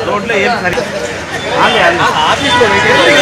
రోడ్లో ఏం సరి ఆఫీస్లో తీసుకుంటే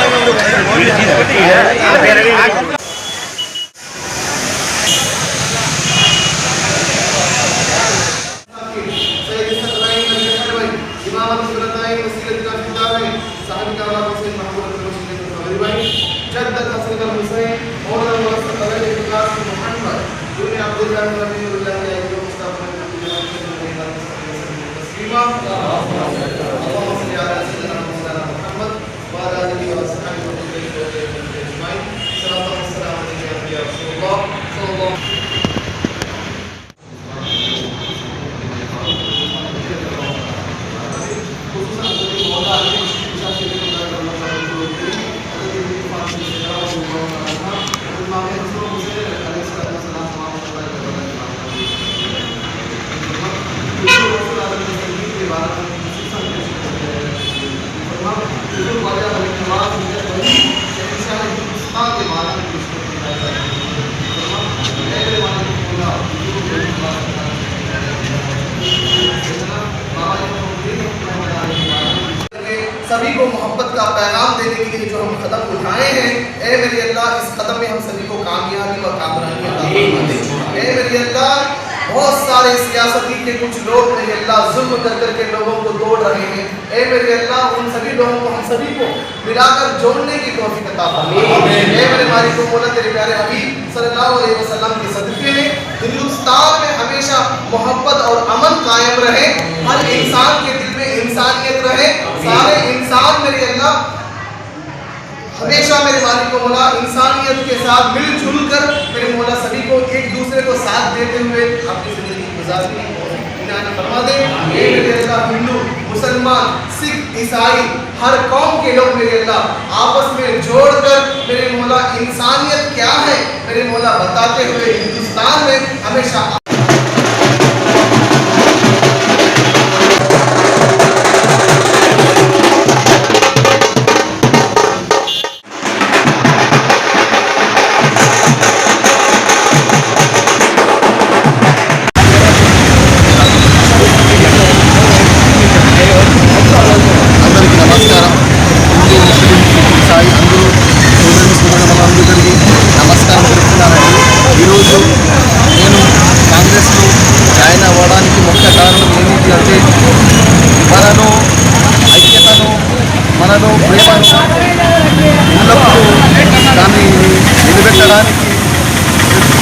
सभी को मोहब्बत का पैगाम देने के लिए जो हम कदम उठाए हैं, ए मेरे अल्लाह इस कदम में हम सभी को कामयाबी व कामरानी अता फरमा दे। ए मेरे अल्लाह बहुत सारे सियासती के कुछ लोग मेरे अल्लाह जुल्म कर करके लोगों को तोड़ रहे हैं। ए मेरे अल्लाह उन सभी लोगों को हम सभी को मिलाकर जोड़ने की तौफीक अता फरमा। ए मेरे मालिक व मौला तेरे प्यारे हबीब सल्लल्लाहु अलैहि वसल्लम के सदक़े में हिंदुस्तान में हमेशा मोहब्बत और अमन कायम रहे, हर इंसान के दिल में इंसानियत रहे, सारे इंसान मेरे अल्लाह हमेशा मेरे मालिक को मौला इंसानियत के साथ मिलजुल कर मेरे मौला सभी को एक दूसरे को साथ देते हुए अपनी जिंदगी गुजारने की फरमा दे। मेरे अल्लाह हिंदू मुसलमान सिख ईसाई हर कौम के लोग मेरे अल्लाह आपस में जोड़कर मेरे मौला इंसानियत क्या है मेरे मौला बताते हुए हिंदुस्तान में हमेशा మనలో ప్రేమను ఎల్లప్పుడూ దాన్ని నిలబెట్టడానికి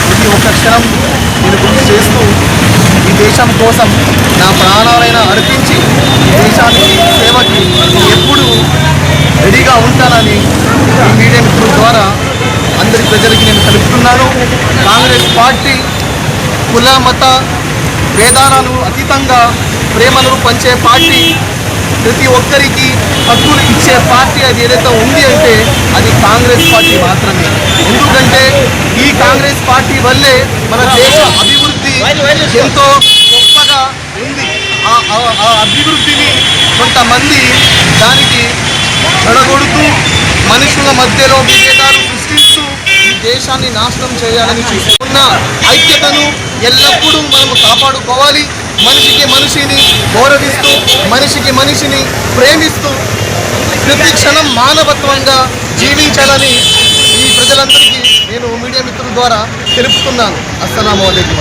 ప్రతి ఒక్క క్షణం నేను కృషి చేస్తూ ఈ దేశం కోసం నా ప్రాణాలైనా అర్పించి ఈ దేశానికి సేవకి ఎప్పుడు రెడీగా ఉంటానని ఈ మీడియా మిత్రుల ద్వారా అందరి ప్రజలకి నేను తెలుపుతున్నాను. కాంగ్రెస్ పార్టీ కుల మత భేదాలను అతీతంగా ప్రేమను పంచే పార్టీ, ప్రతి ఒక్కరికి హక్కులు ఇచ్చే పార్టీ అది ఏదైతే ఉంది అంటే అది కాంగ్రెస్ పార్టీ మాత్రమే. ఎందుకంటే ఈ కాంగ్రెస్ పార్టీ వల్లే మన దేశ అభివృద్ధి ఎంతో గొప్పగా ఉంది. ఆ అభివృద్ధిని కొంతమంది దానికి చెడగొడుతూ మనుషుల మధ్యలో విభేదాలు సృష్టిస్తూ ఈ దేశాన్ని నాశనం చేయాలని చూస్తున్న ఐక్యతను ఎల్లప్పుడూ మనము కాపాడుకోవాలి. మనిషికి మనిషిని గౌరవిస్తూ మనిషికి మనిషిని ప్రేమిస్తూ ప్రతి క్షణం మానవత్వంగా జీవించాలని ఈ ప్రజలందరికీ నేను మీడియా మిత్రుల ద్వారా తెలుపుతున్నాను. అస్సలాము అలైకుం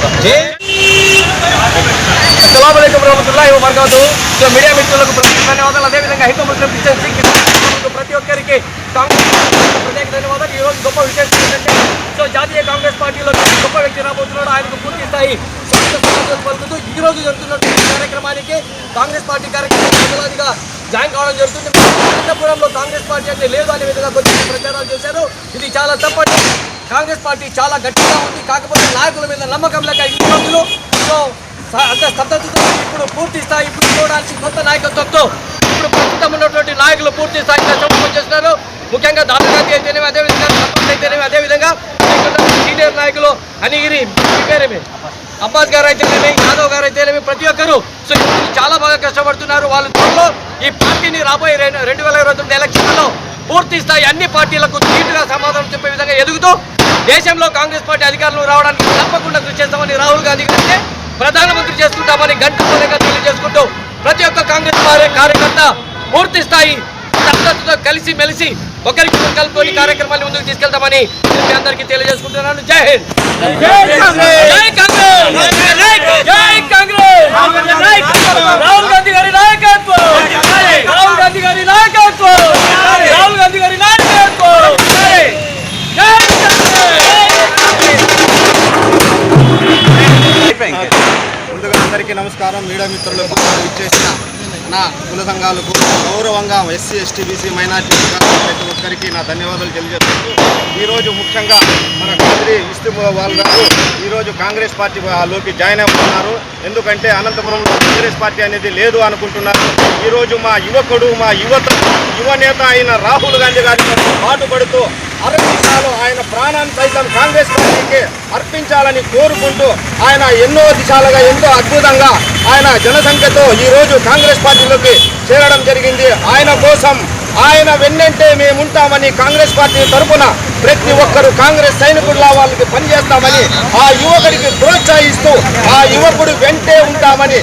వరహమతుల్లాహి వబరకాతుహు. సో మీడియా మిత్రులకు ధన్యవాదాలు. అదేవిధంగా హిందూ ముస్లిం క్రిస్టియన్ సిక్ ప్రతి ఒక్కరికి కాంగ్రెస్ ప్రత్యేక ధన్యవాదాలు. ఈరోజు గొప్ప విశేషం ఏంటంటే సో జాతీయ కాంగ్రెస్ పార్టీలో గొప్ప వ్యక్తి రాబోతున్నాడు. ఆయనకు పూర్తి స్థాయి పలుకుతూ ఈ రోజు జరుగుతున్నటువంటి కార్యక్రమానికి కాంగ్రెస్ పార్టీ కార్యక్రమాధిగా జాయిన్ కావడం జరుగుతుంది. అనంతపురంలో కాంగ్రెస్ పార్టీ అంటే లేదు అనే విధంగా కొన్ని ప్రచారాలు చేశారు. ఇది చాలా తప్పండి. కాంగ్రెస్ పార్టీ చాలా గట్టిగా ఉంది. కాకపోతే నాయకుల మీద నమ్మకం లేక ఈ రోజులు సో అంత స్తబ్దతతో ఇప్పుడు పూర్తి స్థాయి ఇప్పుడు చూడాల్సి కొత్త నాయకత్వంతో ఇప్పుడు ప్రస్తుతం ఉన్నటువంటి నాయకులు పూర్తి స్థాయిలో సమూహం చేస్తున్నారు. ముఖ్యంగా దాదా గాంధీ అయితేనేమి, అదేవిధంగా అయితేనేమి, అదేవిధంగా సీనియర్ నాయకులు అనిగిరి పేరేమి అబ్బాస్ గారు అయితేనేమి, యాదవ్ గారు అయితేనేమి, ప్రతి ఒక్కరు సో చాలా బాగా కష్టపడుతున్నారు. వాళ్ళ త్వరలో ఈ పార్టీని రాబోయే 2029 ఎలక్షన్లలో పూర్తి స్థాయి అన్ని పార్టీలకు ధీటుగా సమాధానం చెప్పే విధంగా ఎదుగుతూ దేశంలో కాంగ్రెస్ పార్టీ అధికారంలో రావడానికి తప్పకుండా కృషి చేస్తామని రాహుల్ గాంధీ గారికి ప్రధానమంత్రి చేసుకుంటామని గంటపరంగా తెలియజేసుకుంటూ ప్రతి ఒక్క కాంగ్రెస్ కార్యకర్త పూర్తి స్థాయి సత్తతో కలిసి మెలిసి ఒకరికి కలుపుకొని కార్యక్రమాన్ని ముందుకు తీసుకెళ్తామని మీ అందరికీ తెలియజేసుకుంటున్నాను. జై హింద్, జై కాంగ్రెస్, జై కాంగ్రెస్. రాహుల్ గాంధీ గారి నాయకత్వం, రాహుల్ గాంధీ గారి నాయకత్వం, రాహుల్ గాంధీ గారి నాయకత్వం. జై ముందుగా అందరికీ నమస్కారం. మీడియా మిత్రులకు ఇచ్చేసిన నా కుల సంఘాలకు గౌరవంగా ఎస్సీ ఎస్టీ బీసీ మైనార్టీ ప్రతి ఒక్కరికి నా ధన్యవాదాలు తెలియజేస్తూ ఈరోజు ముఖ్యంగా మన కాద్రి ఇస్తిముల్లా గారు ఈరోజు కాంగ్రెస్ పార్టీలోకి జాయిన్ అవుతున్నారు. ఎందుకంటే అనంతపురంలో కాంగ్రెస్ పార్టీ అనేది లేదు అనుకుంటున్నారు. ఈరోజు మా యువకుడు, మా యువనేత అయిన రాహుల్ గాంధీ గారితో పాటుపడుతూ అరవిందాలు ఆయన ప్రాణాన్ని సైతం కాంగ్రెస్ పార్టీకి అర్పించాలని కోరుకుంటూ ఆయన ఎన్నో దిశాలుగా ఎంతో అద్భుతంగా ఆయన జనసంఖ్యతో ఈరోజు కాంగ్రెస్ పార్టీలోకి చేరడం జరిగింది. ఆయన కోసం ఆయన వెన్నంటే మేముంటామని కాంగ్రెస్ పార్టీ తరఫున ప్రతి ఒక్కరు కాంగ్రెస్ సైనికుల్లా వాళ్ళకి పనిచేస్తామని ఆ యువకుడికి ప్రోత్సహిస్తూ ఆ యువకుడు వెంటే ఉంటామని